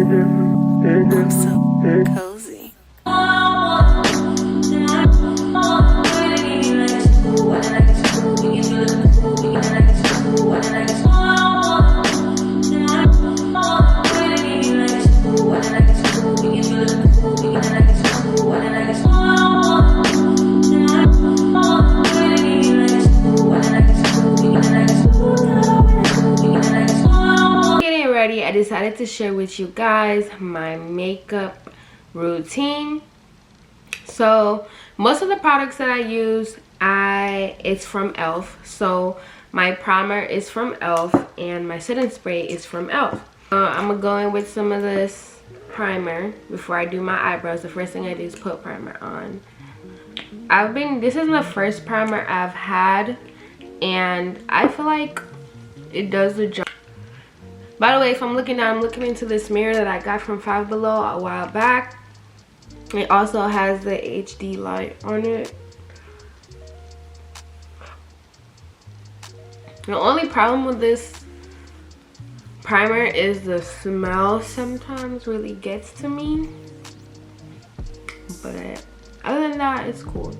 I'm so cozy. I decided to share with you guys my makeup routine. So most of the products that I use, it's from e.l.f. So my primer is from e.l.f. and my setting spray is from e.l.f. I'm gonna go in with some of this primer before I do my eyebrows. The first thing I do is put primer on. This is the first primer I've had, and I feel like it does the job. By the way, if I'm looking down, I'm looking into this mirror that I got from Five Below a while back. It also has the HD light on it. The only problem with this primer is the smell sometimes really gets to me. But other than that, it's cool.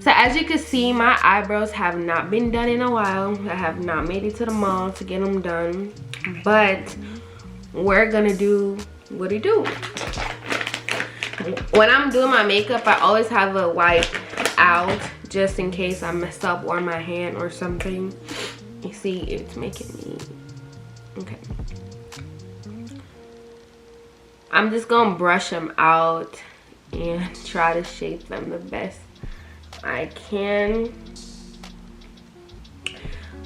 So as you can see, my eyebrows have not been done in a while. I have not made it to the mall to get them done. But we're gonna do what it do. When I'm doing my makeup, I always have a wipe out just in case I mess up or my hand or something. You see, it's making me okay. I'm just gonna brush them out and try to shape them the best I can.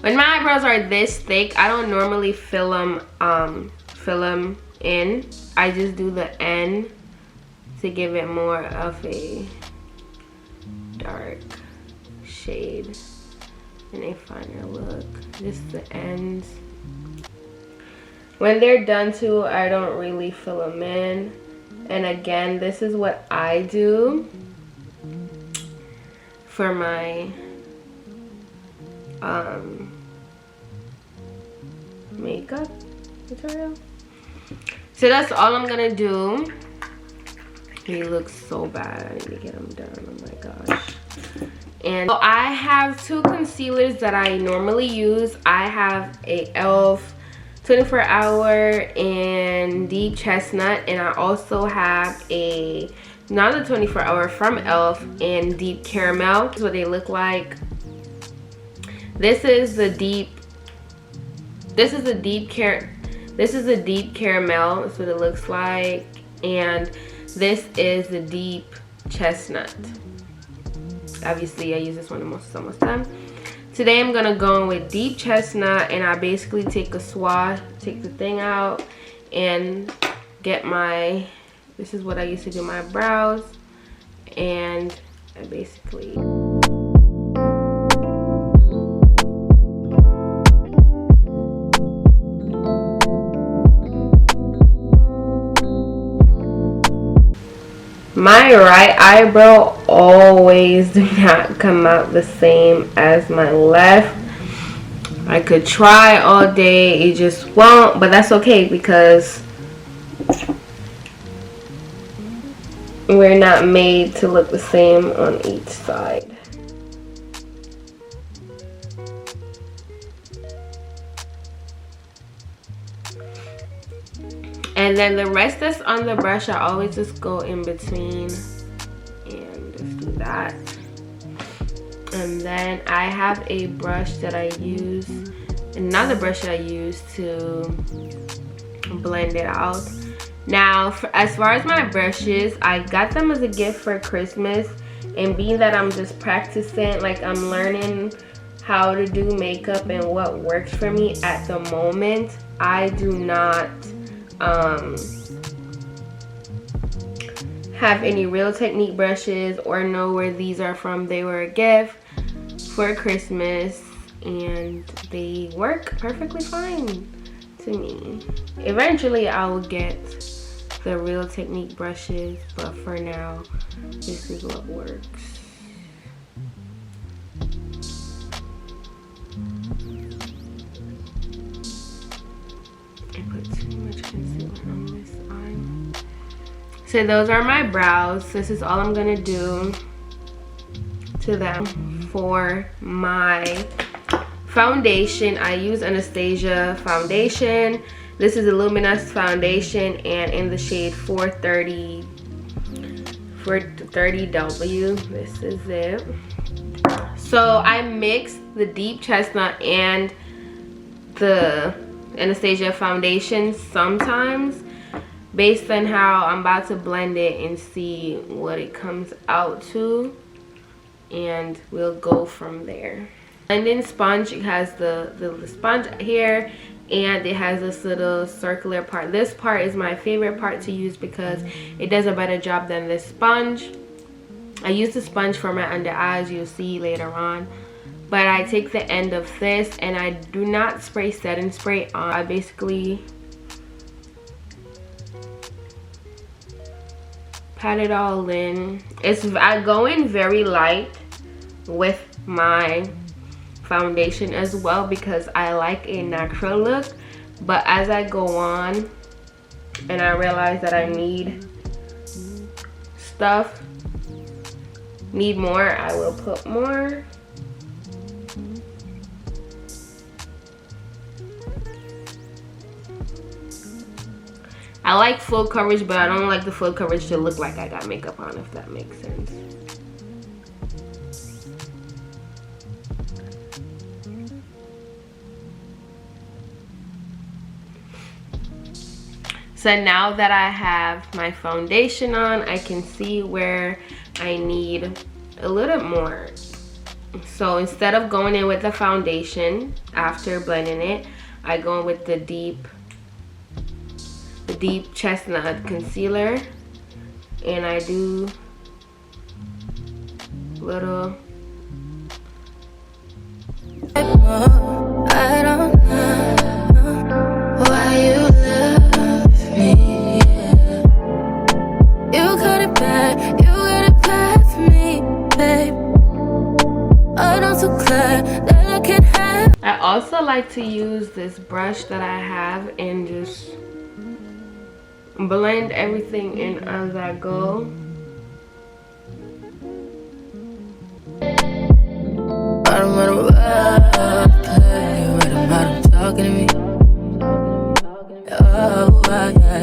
When my eyebrows are this thick, I don't normally fill them in. I just do the end to give it more of a dark shade and a finer look. Just the ends. When they're done too, I don't really fill them in. And again, this is what I do for my makeup tutorial. So that's all I'm gonna do. He looks so bad. I need to get him done. Oh my gosh. And so I have two concealers that I normally use. I have a e.l.f. 24 hour in deep chestnut, and I also have another 24 hour from e.l.f. in deep caramel. This is what they look like. This is the deep caramel. That's what it looks like. And this is the deep chestnut. Obviously I use this one most of the time. Today I'm gonna go in with deep chestnut, and I basically take a swatch, take the thing out, and get my, this is what I used to do my brows, and I basically my right eyebrow always do not come out the same as my left. I could try all day, it just won't, but that's okay because we're not made to look the same on each side. And then the rest that's on the brush, I always just go in between and just do that. And then I have a brush that I use, another brush that I use to blend it out. Now, as far as my brushes, I got them as a gift for Christmas. And being that I'm just practicing, like I'm learning how to do makeup and what works for me at the moment, I do not have any Real Technique brushes or know where these are from. They were a gift for Christmas and they work perfectly fine to me. Eventually I will get the Real Technique brushes, but for now this is what works. I put too much concealer on this So those are my brows. This is all I'm gonna do to them. For my foundation, I use Anastasia foundation. This is a luminous foundation and in the shade 430W. This is it. So I mix the deep chestnut and the Anastasia foundation sometimes based on how I'm about to blend it and see what it comes out to, and we'll go from there. Blending sponge, it has the sponge here and it has this little circular part. This part is my favorite part to use because it does a better job than this sponge. I use the sponge for my under eyes, you'll see later on. But I take the end of this and I do not spray setting spray on. I basically pat it all in. I go in very light with my foundation as well because I like a natural look. But as I go on and I realize that I need more, I will put more. I like full coverage, but I don't like the full coverage to look like I got makeup on, if that makes sense. So now that I have my foundation on, I can see where I need a little more. So instead of going in with the foundation after blending it, I go in with the deep chestnut concealer, and I do little. I don't know why you love me. You got it bad for me, babe. I don't so glad that I can have. I also like to use this brush that I have and just blend everything in as I go. I don't matter what, right about talking to me. Oh,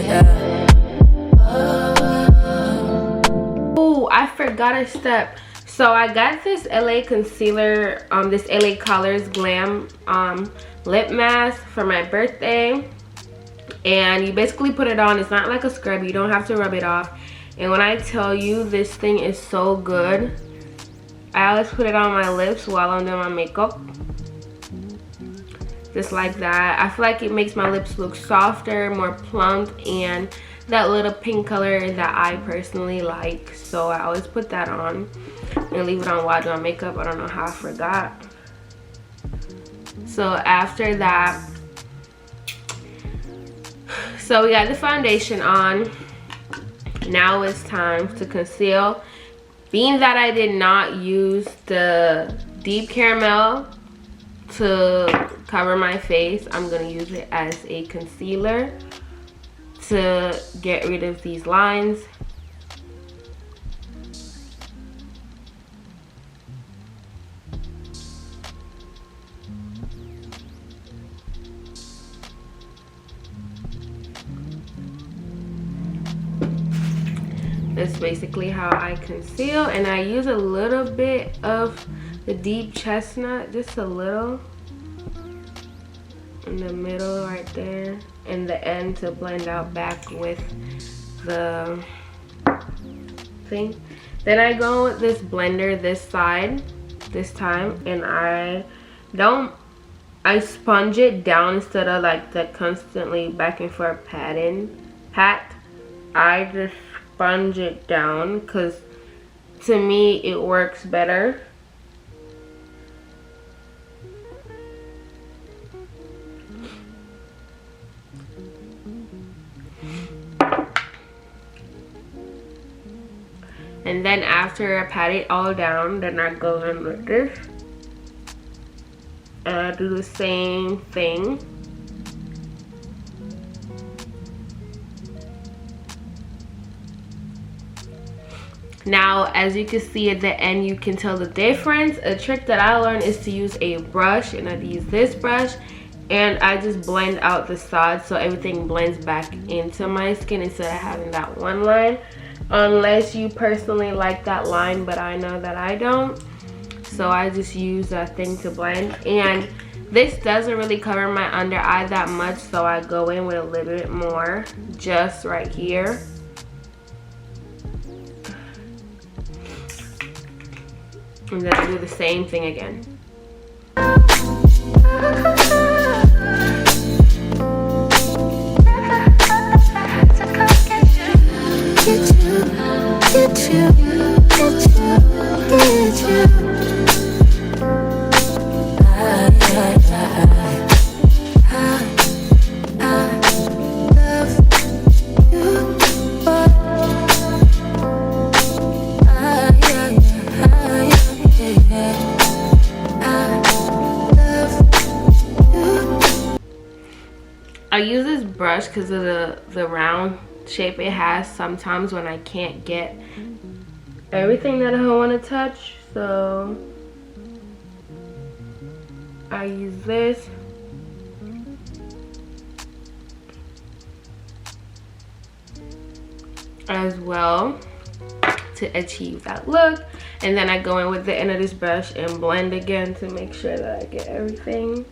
yeah. Oh, I forgot a step. So I got this LA concealer, this LA Colors Glam lip mask for my birthday. And you basically put it on. It's not like a scrub. You don't have to rub it off. And when I tell you, this thing is so good. I always put it on my lips while I'm doing my makeup. Just like that. I feel like it makes my lips look softer, more plump, and that little pink color that I personally like. So I always put that on and leave it on while doing makeup. I don't know how I forgot. So after that, so we got the foundation on. Now it's time to conceal. Being that I did not use the deep caramel to cover my face, I'm gonna use it as a concealer to get rid of these lines. That's basically how I conceal, and I use a little bit of the deep chestnut, just a little in the middle right there, and the end to blend out back with the thing. Then I go with this blender this side this time, and I sponge it down instead of like the constantly back and forth pat. I just sponge it down because to me it works better. And then after I pat it all down, then I go in with this and I do the same thing. Now, as you can see at the end, you can tell the difference. A trick that I learned is to use a brush, and I use this brush, and I just blend out the sides so everything blends back into my skin instead of having that one line. Unless you personally like that line, but I know that I don't. So I just use that thing to blend. And this doesn't really cover my under eye that much, so I go in with a little bit more just right here. And then I do the same thing again. I use this brush because of the round shape it has sometimes when I can't get everything that I want to touch. So I use this. As well to achieve that look. And then I go in with the end of this brush and blend again to make sure that I get everything.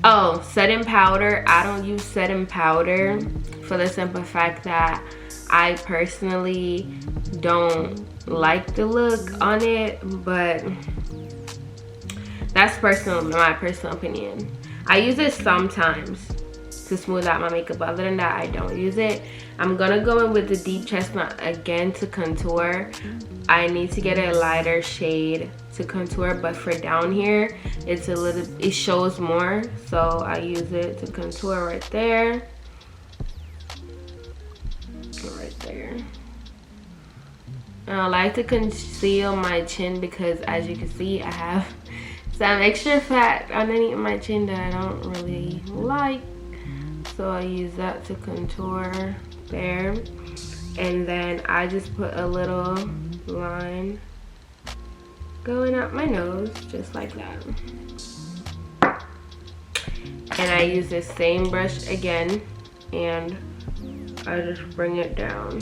Oh, setting powder. I don't use setting powder for the simple fact that I personally don't like the look on it, but that's my personal opinion. I use it sometimes to smooth out my makeup. Other than that, I don't use it. I'm gonna go in with the deep chestnut again to contour. I need to get a lighter shade to contour, but for down here it shows more, so I use it to contour right there, right there. And I like to conceal my chin because, as you can see, I have some extra fat underneath my chin that I don't really like, so I use that to contour there. And then I just put a little line going up my nose, just like that. And I use this same brush again, and I just bring it down.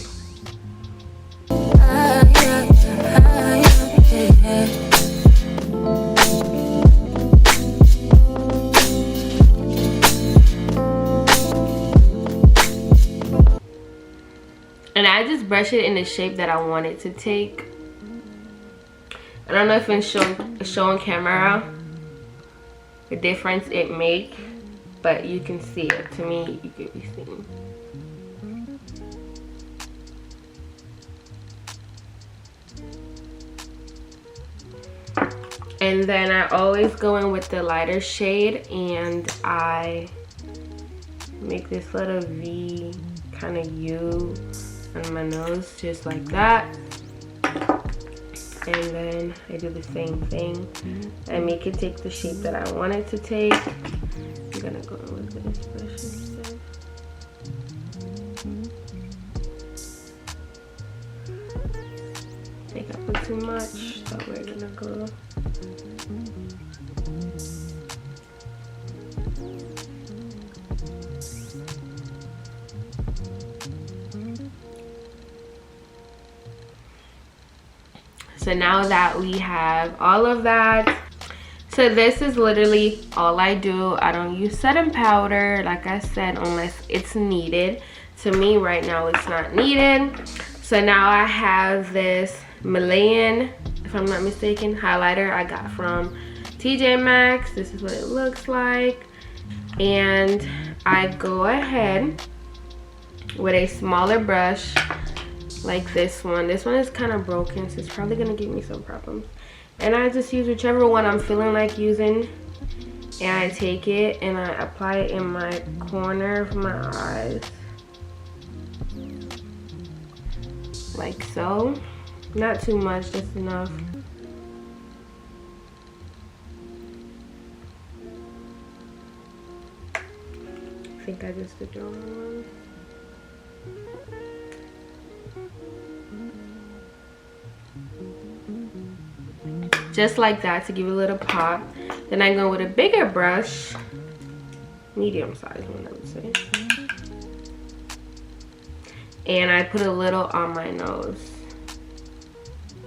And I just brush it in the shape that I want it to take. I don't know if it's showing camera the difference it makes, but you can see it. To me, you could be seeing. And then I always go in with the lighter shade, and I make this little V kind of U on my nose, just like that. And then I do the same thing. I make it take the shape that I want it to take. I'm gonna go in with this brush instead. I think I put too much, so we're gonna go. So now that we have all of that, so this is literally all I do. I don't use setting powder, like I said, unless it's needed. To me right now, it's not needed. So now I have this Malayan, if I'm not mistaken, highlighter I got from TJ Maxx. This is what it looks like. And I go ahead with a smaller brush like this one. This one is kind of broken, so it's probably gonna give me some problems. And I just use whichever one I'm feeling like using, and I take it and I apply it in my corner of my eyes, like so. Not too much, just enough. I think I just did the wrong one. just like that, to give it a little pop. Then I go with a bigger brush, medium size one I would say, and I put a little on my nose.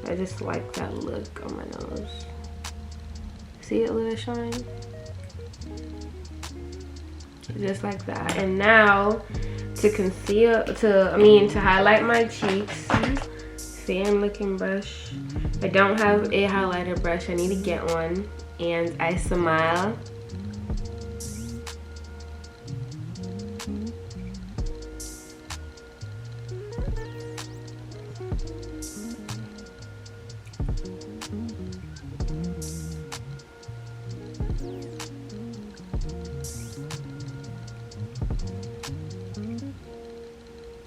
I just like that look on my nose. See it, a little shine, just like that. And now to conceal, to highlight my cheeks. Same looking brush. I don't have a highlighter brush. I need to get one. And I smile.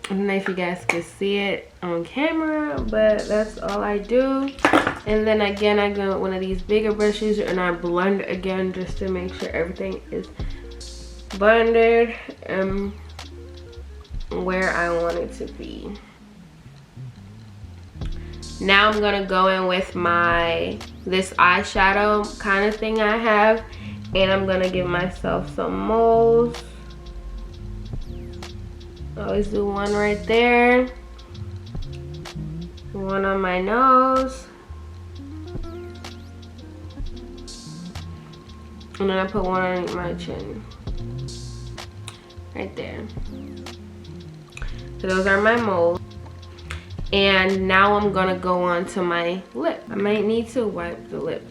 I don't know if you guys can see it on camera, but that's all I do. And then again, I go with one of these bigger brushes and I blend again just to make sure everything is blended where I want it to be. Now I'm gonna go in with this eyeshadow kind of thing I have, and I'm gonna give myself some moles. Always do one right there, one on my nose, and then I put one on my chin, right there. So those are my moles. And now I'm gonna go on to my lip. I might need to wipe the lip.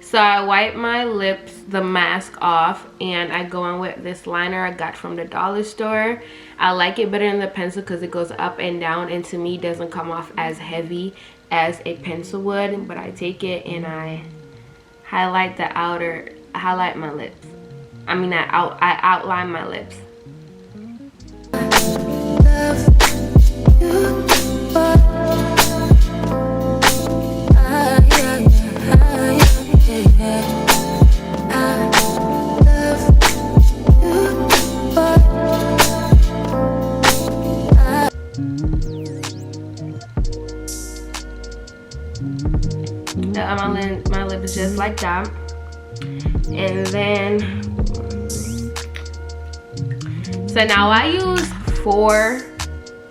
So I wipe my lips, the mask off, and I go in with this liner I got from the dollar store. I like it better than the pencil because it goes up and down, and to me doesn't come off as heavy as a pencil would. But I take it and I highlight my lips. I outline my lips. My lip is just like that. And then, so now I use 4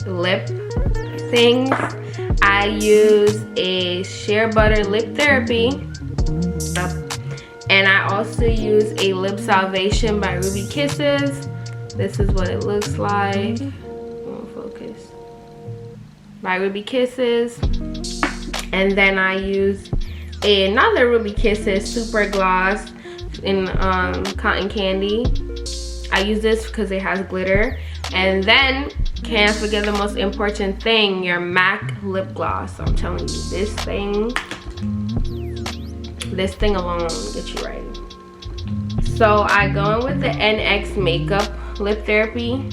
lip things. I use a Shea Butter Lip Therapy, and I also use a Lip Salvation by Ruby Kisses. This is what it looks like. Focus. By Ruby Kisses. And then I use another Ruby Kisses Super Gloss in Cotton Candy. I use this because it has glitter. And then, can't forget the most important thing, your MAC lip gloss. I'm telling you, this thing alone will get you right. So I go in with the NX Makeup Lip Therapy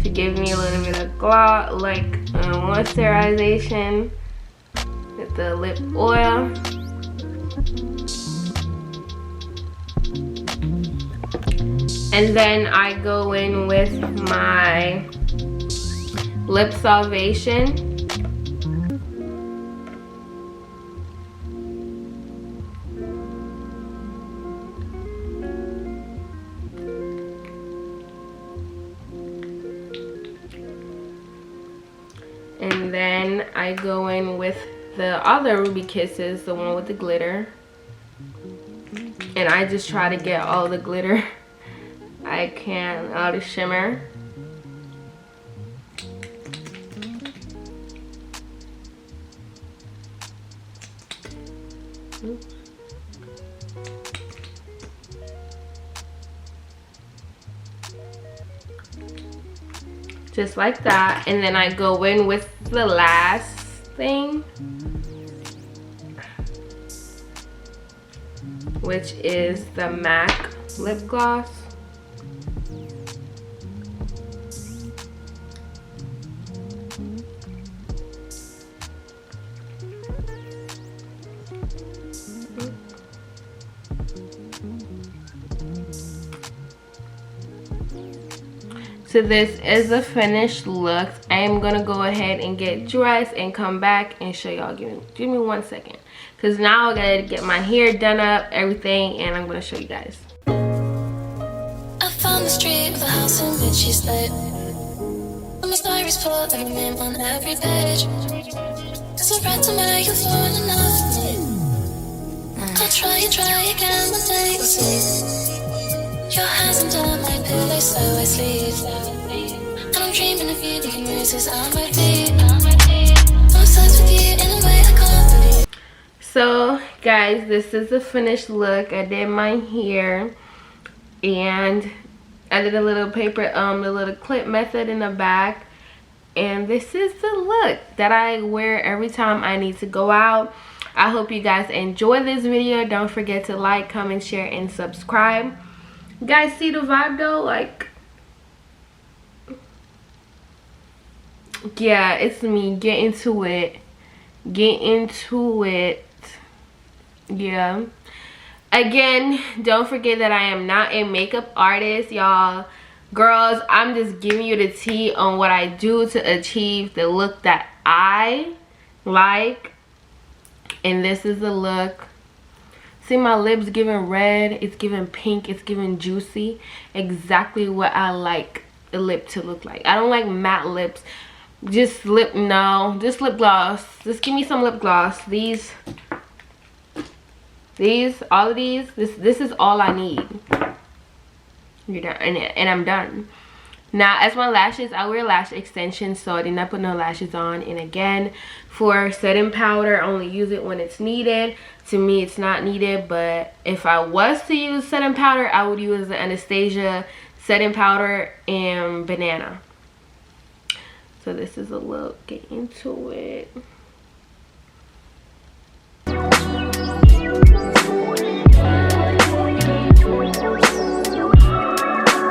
to give me a little bit of gloss, like moisturization with the lip oil. And then I go in with my Lip Salvation. And then I go in with the other Ruby Kisses, the one with the glitter. And I just try to get all the glitter I can, all the shimmer. Oops. Just like that. And then I go in with the last thing, which is the MAC lip gloss. So this is the finished look. I am gonna go ahead and get dressed and come back and show y'all. Give me 1 second, because now I gotta get my hair done up, everything, and I'm gonna show you guys. I found the street with a house in which she stayed. I'm a diaries full of name on every page. Cause I read to where you fallen in love with me. I'll try again one day, you'll see. Your hands under my pillow, so I sleep. And I'm dreaming of you, leaving bruises on my feet. I'm obsessed with you in a way I can't believe. So guys, this is the finished look. I did my hair and I did a little paper, the little clip method in the back. And this is the look that I wear every time I need to go out. I hope you guys enjoy this video. Don't forget to like, comment, share, and subscribe. You guys see the vibe though? Like, yeah, it's me. Get into it. Get into it. Yeah. Again, don't forget that I am not a makeup artist, y'all. Girls, I'm just giving you the tea on what I do to achieve the look that I like. And this is the look. See my lips giving red, it's giving pink, it's giving juicy. Exactly what I like the lip to look like. I don't like matte lips. Just lip gloss. Just give me some lip gloss. All of these, this is all I need. You're done, and I'm done. Now, as my lashes, I wear lash extensions, so I did not put no lashes on. And again, for setting powder, I only use it when it's needed. To me, it's not needed, but if I was to use setting powder, I would use the Anastasia setting powder and banana. So this is a look. Get into it.